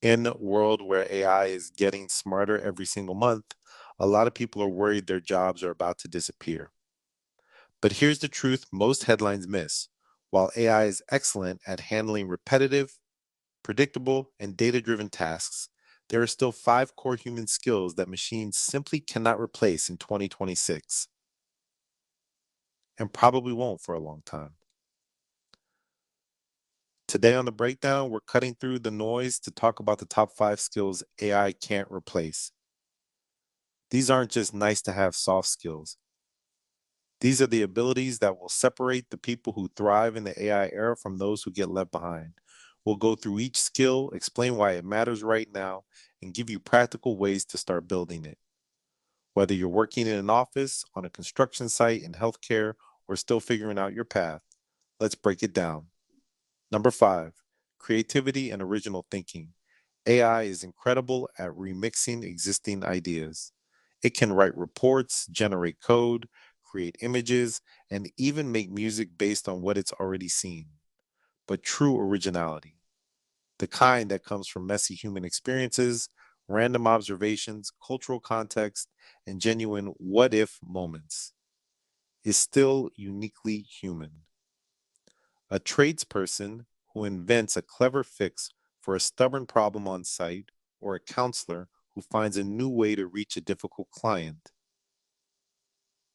In a world where AI is getting smarter every single month, a lot of people are worried their jobs are about to disappear. But here's the truth most headlines miss. While AI is excellent at handling repetitive, predictable, and data driven tasks, there are still five core human skills that machines simply cannot replace in 2026 and probably won't for a long time. Today on the breakdown, we're cutting through the noise to talk about the top five skills AI can't replace. These aren't just nice to have soft skills. These are the abilities that will separate the people who thrive in the AI era from those who get left behind. We'll go through each skill, explain why it matters right now, and give you practical ways to start building it. Whether you're working in an office, on a construction site, in healthcare, or still figuring out your path, let's break it down. Number five, creativity and original thinking. AI is incredible at remixing existing ideas. It can write reports, generate code, create images, and even make music based on what it's already seen. But true originality, the kind that comes from messy human experiences, random observations, cultural context, and genuine what if moments, is still uniquely human. A tradesperson who invents a clever fix for a stubborn problem on site, or a counselor who finds a new way to reach a difficult client.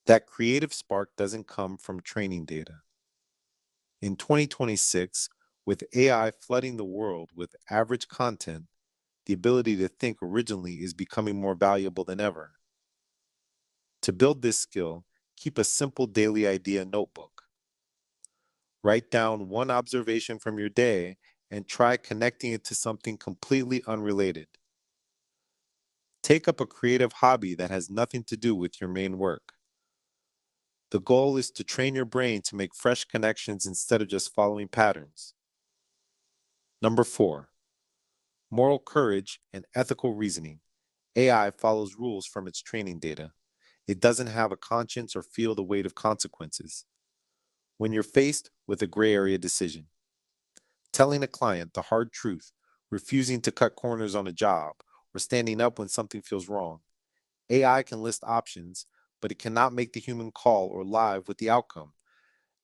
That creative spark doesn't come from training data. In 2026, with AI flooding the world with average content, the ability to think originally is becoming more valuable than ever. To build this skill, keep a simple daily idea notebook. Write down one observation from your day and try connecting it to something completely unrelated. Take up a creative hobby that has nothing to do with your main work. The goal is to train your brain to make fresh connections instead of just following patterns. Number four, moral courage and ethical reasoning. AI follows rules from its training data. It doesn't have a conscience or feel the weight of consequences. When you're faced with a gray area decision, telling a client the hard truth, refusing to cut corners on a job, or standing up when something feels wrong, AI can list options, but it cannot make the human call or live with the outcome.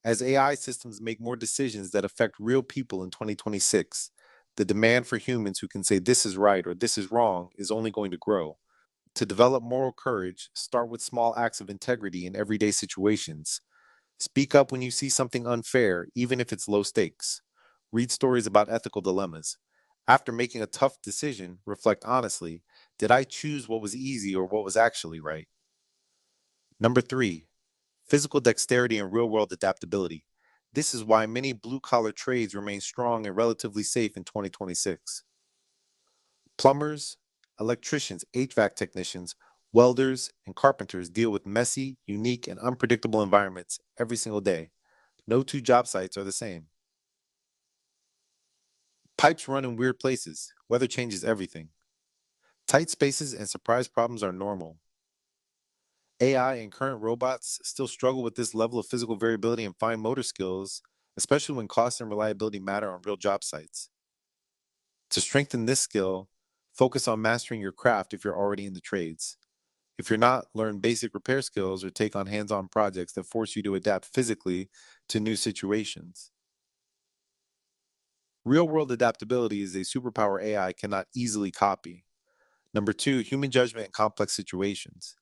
As AI systems make more decisions that affect real people in 2026, the demand for humans who can say this is right or this is wrong is only going to grow. To develop moral courage, start with small acts of integrity in everyday situations. Speak up when you see something unfair, even if it's low stakes. Read stories about ethical dilemmas. After making a tough decision, reflect honestly, did I choose what was easy or what was actually right? Number three, physical dexterity and real world adaptability. This is why many blue collar trades remain strong and relatively safe in 2026. Plumbers, electricians, HVAC technicians, welders, and carpenters deal with messy, unique, and unpredictable environments every single day. No two job sites are the same. Pipes run in weird places. Weather changes everything. Tight spaces and surprise problems are normal. AI and current robots still struggle with this level of physical variability and fine motor skills, especially when cost and reliability matter on real job sites. To strengthen this skill, focus on mastering your craft if you're already in the trades. If you're not, learn basic repair skills or take on hands on projects that force you to adapt physically to new situations. Real world adaptability is a superpower AI cannot easily copy. Number two, human judgment in complex situations.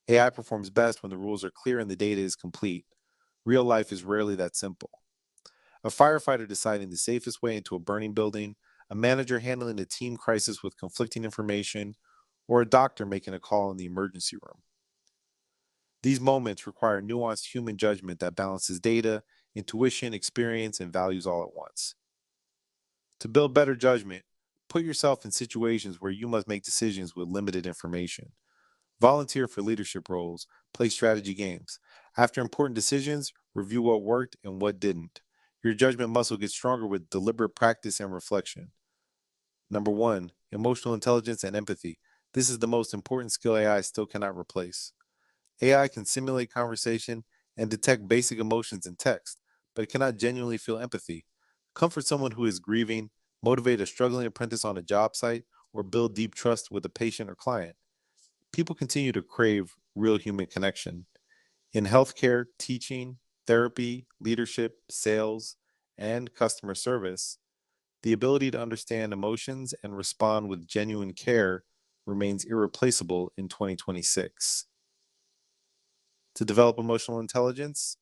AI performs best when the rules are clear and the data is complete. Real life is rarely that simple. A firefighter deciding the safest way into a burning building, a manager handling a team crisis with conflicting information, or a doctor making a call in the emergency room. These moments require nuanced human judgment that balances data, intuition, experience, and values all at once. To build better judgment, put yourself in situations where you must make decisions with limited information. Volunteer for leadership roles, play strategy games. After important decisions, review what worked and what didn't. Your judgment muscle gets stronger with deliberate practice and reflection. Number one, emotional intelligence and empathy. This is the most important skill AI still cannot replace. AI can simulate conversation and detect basic emotions in text, but it cannot genuinely feel empathy. Comfort someone who is grieving, motivate a struggling apprentice on a job site, or build deep trust with a patient or client. People continue to crave real human connection. In healthcare, teaching, therapy, leadership, sales, and customer service, the ability to understand emotions and respond with genuine care remains irreplaceable in 2026. To develop emotional intelligence,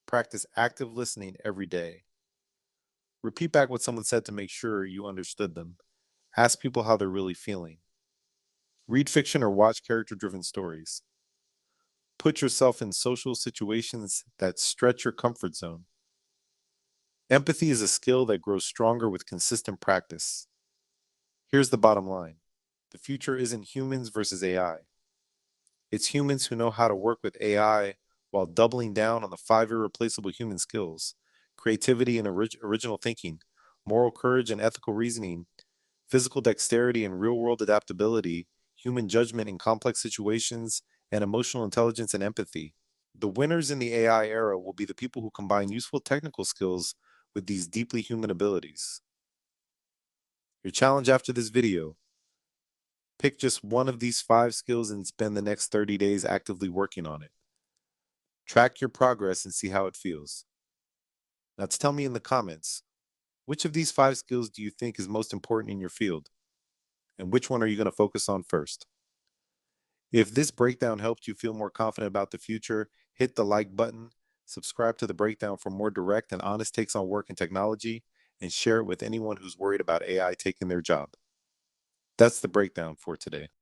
practice active listening every day. Repeat back what someone said to make sure you understood them. Ask people how they're really feeling. Read fiction or watch character driven stories. Put yourself in social situations that stretch your comfort zone. Empathy is a skill that grows stronger with consistent practice. Here's the bottom line: the future isn't humans versus AI. It's humans who know how to work with AI while doubling down on the five irreplaceable human skills: creativity and original thinking, moral courage and ethical reasoning, physical dexterity and real world adaptability, human judgment in complex situations, and emotional intelligence and empathy. The winners in the AI era will be the people who combine useful technical skills with these deeply human abilities. Your challenge after this video: pick just one of these five skills and spend the next 30 days actively working on it. Track your progress and see how it feels. Now, tell me in the comments, which of these five skills do you think is most important in your field? And which one are you going to focus on first? If this breakdown helped you feel more confident about the future, hit the like button, subscribe to the breakdown for more direct and honest takes on work and technology, and share it with anyone who's worried about AI taking their job. That's the breakdown for today.